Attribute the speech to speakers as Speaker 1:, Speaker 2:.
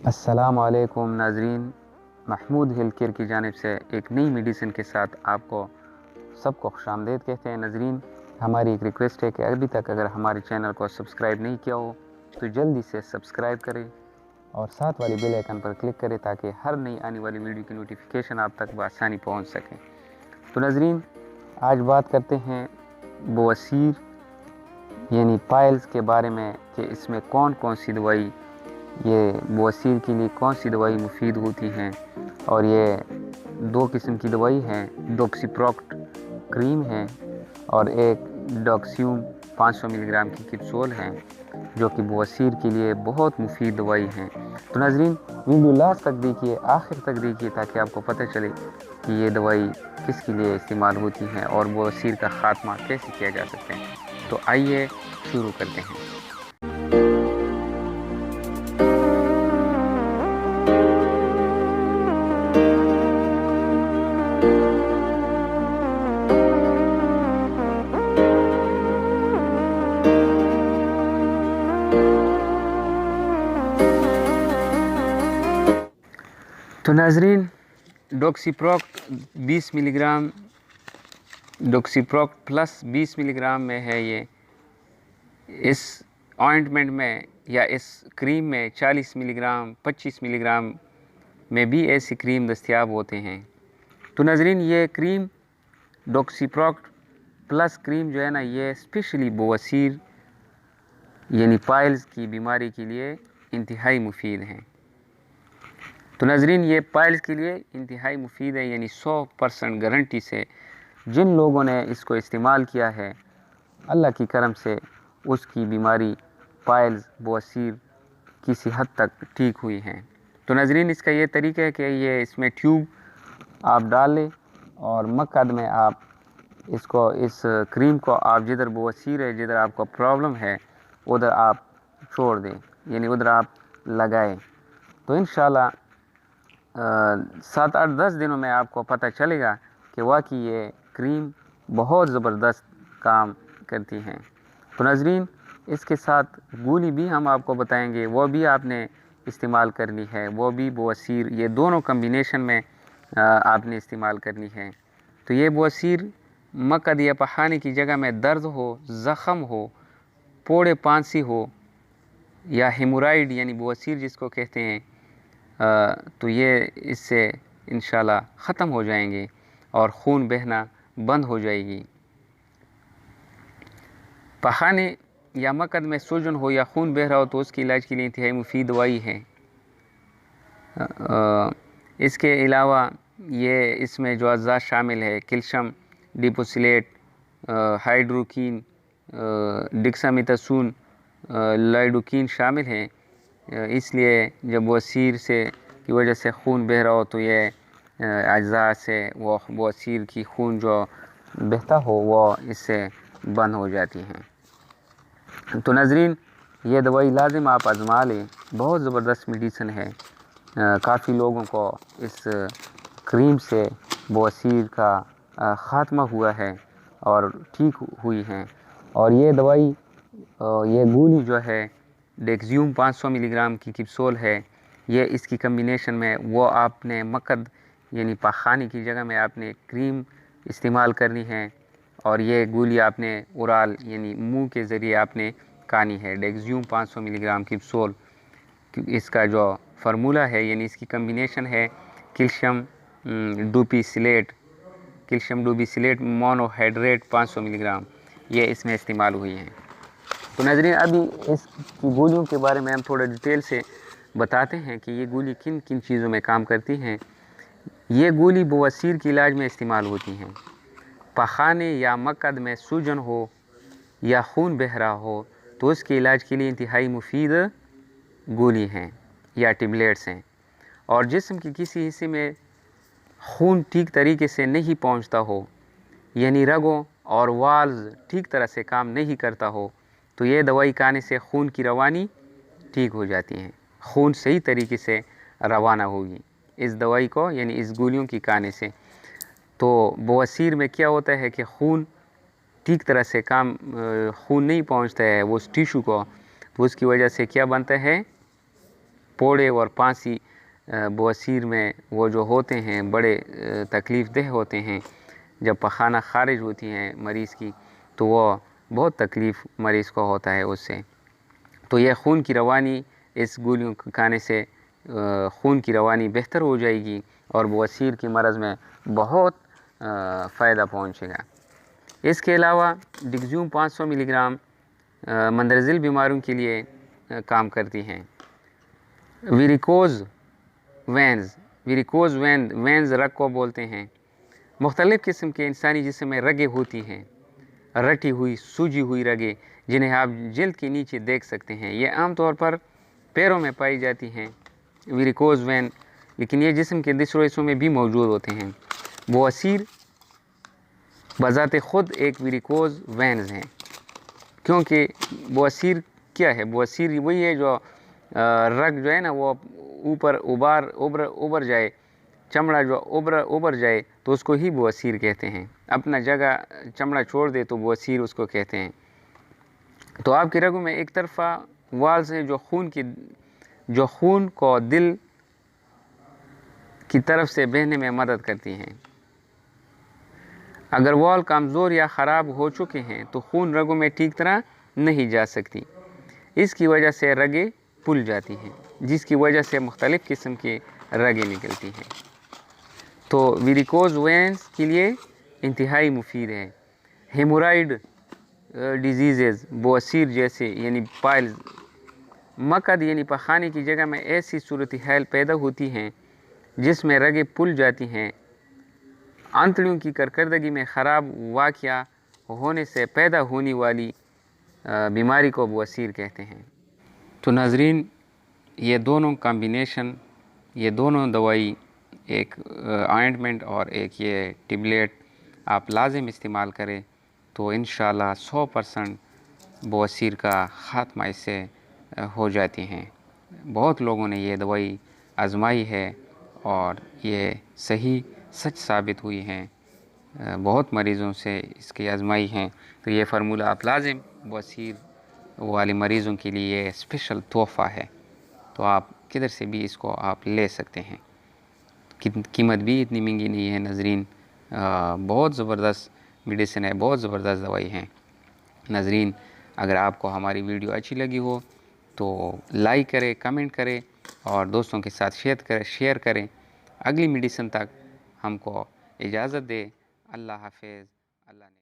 Speaker 1: अस्सलाम वालेकुम नाजरीन, महमूद हेल्थ केयर की जानिब से एक नई मेडिसिन के साथ आपको सबको खुशामदीद कहते हैं। नाजरीन, हमारी एक रिक्वेस्ट है कि अभी तक अगर हमारे चैनल को सब्सक्राइब नहीं किया हो तो जल्दी से सब्सक्राइब करें और साथ वाली बेल आइकन पर क्लिक करें ताकि हर नई आने वाली वीडियो की नोटिफिकेशन आप तक बआसानी पहुँच सकें। तो नाजरीन, आज बात करते हैं बवासीर यानी पाइल्स के बारे में कि इसमें कौन कौन सी दवाई, ये बवासीर के लिए कौन सी दवाई मुफीद होती हैं। और ये दो किस्म की दवाई हैं, डॉक्सीप्रोक्ट क्रीम है और एक डॉक्स्यूम 500 मिलीग्राम की कैप्सूल हैं जो कि बवासीर के लिए बहुत मुफीद दवाई हैं। तो नाजरीन, वीडियो लास्ट तक देखिए, आखिर तक देखिए ताकि आपको पता चले कि ये दवाई किसके लिए इस्तेमाल होती हैं और बवासीर का ख़ात्मा कैसे किया जा सकता है। तो आइए शुरू करते हैं। तो नाजरीन, डॉक्सीप्रोक्ट 20 मिलीग्राम, डॉक्सीप्रोक्ट प्लस 20 मिलीग्राम में है। ये इस ऑइंटमेंट में या इस क्रीम में 40 मिलीग्राम 25 मिलीग्राम में भी ऐसी क्रीम दस्तयाब होते हैं। तो नाजरीन, ये क्रीम डॉक्सीप्रोक्ट प्लस क्रीम जो है ना, ये स्पेशली बवासीर यानी पाइल्स की बीमारी के लिए इंतहाई मुफीद हैं। तो नाजरीन, ये पाइल्स के लिए इंतहाई मुफीद है, यानी 100% गारंटी से जिन लोगों ने इसको इस्तेमाल किया है अल्लाह की करम से उसकी बीमारी पाइल्स बवासीर किसी हद तक ठीक हुई हैं। तो नाजरीन, इसका ये तरीका है कि ये इसमें ट्यूब आप डाल लें और मकद में आप इसको, इस क्रीम को आप जिधर बवासीर है, जिधर आपको प्रॉब्लम है उधर आप छोड़ दें, यानी उधर आप लगाएं। तो इंशाल्लाह 7-8-10 दिनों में आपको पता चलेगा कि वाकई ये क्रीम बहुत ज़बरदस्त काम करती हैं। तो नाजरीन, इसके साथ गोली भी हम आपको बताएंगे, वो भी आपने इस्तेमाल करनी है, वो भी बवासीर, ये दोनों कम्बिनेशन में आपने इस्तेमाल करनी है। तो ये बवासीर मकद या पखाने की जगह में दर्द हो, ज़ख़म हो, पोड़े पांसी हो या हेमोराइड यानी बवासीर जिसको कहते हैं, तो ये इससे इंशाल्लाह ख़त्म हो जाएंगे और खून बहना बंद हो जाएगी। पखाने या मकद में सूजन हो या खून बह रहा हो तो उसके इलाज के लिए इंतहाई मुफीद दवाई है। इसके अलावा ये इसमें जो अज़्ज़ा शामिल है, कैल्शियम डिपोसिलेट, हाइड्रोकिन, डिक्सामेथासोन, लाइडोकिन शामिल हैं। इसलिए जब बवासीर से की वजह से खून बह रहा हो तो ये अज़्ज़ा से वो बवासीर की खून जो बहता हो वो इससे बंद हो जाती हैं। तो नाजरीन, ये दवाई लाजिम आप आज़मा लें, बहुत ज़बरदस्त मेडिसिन है। काफ़ी लोगों को इस क्रीम से बवासीर का ख़ात्मा हुआ है और ठीक हुई हैं। और ये दवाई, ये गोली जो है डॉक्स्यूम 500 मिलीग्राम की कैप्सूल है, ये इसकी कम्बिनेशन में वो आपने मकद यानी पखाने की जगह में आपने क्रीम इस्तेमाल करनी है और ये गोली आपने ओरल यानी मुंह के ज़रिए आपने खानी है। डॉक्स्यूम 500 मिलीग्राम कैप्सूल, इसका जो फार्मूला है यानी इसकी कम्बिनेशन है कैल्शियम डूपिसिलेट, कैल्शियम डूपिसिलेट मोनोहाइड्रेट 500 मिलीग्राम, ये इसमें इस्तेमाल हुई हैं। तो नाज़रीन, अभी इसकी गोलियों के बारे में हम थोड़ा डिटेल से बताते हैं कि ये गोली किन किन चीज़ों में काम करती हैं। ये गोली बवासीर के इलाज में इस्तेमाल होती हैं। पखाने या मकद में सूजन हो या खून बह रहा हो तो उसके इलाज के लिए इंतहाई मुफीद गोली हैं या टेबलेट्स हैं। और जिस्म के किसी हिस्से में खून ठीक तरीके से नहीं पहुंचता हो, यानी रगों और वाल्व्स ठीक तरह से काम नहीं करता हो, तो ये दवाई खाने से खून की रवानी ठीक हो जाती है, खून सही तरीके से रवाना होगी इस दवाई को यानी इस गोलियों की खाने से। तो बवासीर में क्या होता है कि खून ठीक तरह से खून नहीं पहुंचता है वो उस टिश्यू को, तो उसकी वजह से क्या बनता है फोड़े और पांसी बवासीर में वो जो होते हैं बड़े तकलीफ़ देह होते हैं। जब पखाना खारिज होती हैं मरीज़ की तो वो बहुत तकलीफ़ मरीज़ को होता है उससे। तो यह खून की रवानी इस गोलियों को खाने से खून की रवानी बेहतर हो जाएगी और बवासीर की मरज़ में बहुत फ़ायदा पहुँचेगा। इसके अलावा डिगज़ूम 500 मिलीग्राम मंदरज़िल बीमारियों के लिए काम करती हैं। वेरिकोज़ वेंस रग को बोलते हैं। मुख्तलिफ़ किस्म के इंसानी जिस्म में रगें होती हैं, रटी हुई सूजी हुई रगें जिन्हें आप जल्द के नीचे देख सकते हैं। ये आमतौर पर पैरों में पाई जाती हैं वेरिकोज़ वेन, लेकिन ये जिस्म के दूसरे हिस्सों में भी मौजूद होते हैं। बवासीर बज़ाते ख़ुद एक वेरिकोज़ वेन्स हैं, क्योंकि बवासीर क्या है, बवासीर वही है जो रग जो है ना वो ऊपर उबर जाए, चमड़ा जो उबर जाए तो उसको ही बवासीर कहते हैं। अपना जगह चमड़ा छोड़ दे तो बवासीर उसको कहते हैं। तो आपके रगों में एक तरफा वाल्स हैं जो खून को दिल की तरफ से बहने में मदद करती हैं। अगर वाल कमज़ोर या ख़राब हो चुके हैं तो खून रगों में ठीक तरह नहीं जा सकती। इसकी वजह से रगें फूल जाती हैं, जिसकी वजह से मुख्तलिफ़ किस्म की रगें निकलती हैं। तो वेरिकोज़ वेन्स के लिए इंतहाई मुफीद है। हेमोराइड डिजीज़ बवासीर जैसे यानी पाइल्स, मकद यानी पखाने की जगह में ऐसी सूरत हाल पैदा होती हैं जिसमें रगें फूल जाती हैं। आंतड़ियों की करकर्दगी में ख़राब वाक़या होने से पैदा होने वाली बीमारी को बवासीर कहते हैं। तो नाज़रीन, ये दोनों कॉम्बिनेशन, ये दोनों दवाई, एक ऑइंटमेंट और एक ये टिबलेट आप लाजिम इस्तेमाल करें तो इंशाअल्लाह 100% बवासीर का ख़ात्मा इससे हो जाती हैं। बहुत लोगों ने ये दवाई आजमाई है और ये सही सच साबित हुई हैं। बहुत मरीज़ों से इसकी आजमाई हैं। तो ये फार्मूला आप लाजिम बवासीर वाले मरीज़ों के लिए स्पेशल तोहफ़ा है। तो आप किधर से भी इसको आप ले सकते हैं। कीमत भी इतनी महंगी नहीं है नाज़रीन। बहुत ज़बरदस्त मेडिसिन है, बहुत ज़बरदस्त दवाई है। नाज़रीन, अगर आपको हमारी वीडियो अच्छी लगी हो तो लाइक करें, कमेंट करें और दोस्तों के साथ शेयर करें। अगली मेडिसिन तक हमको इजाज़त दें। अल्लाह हाफ़िज़। अल्लाह ने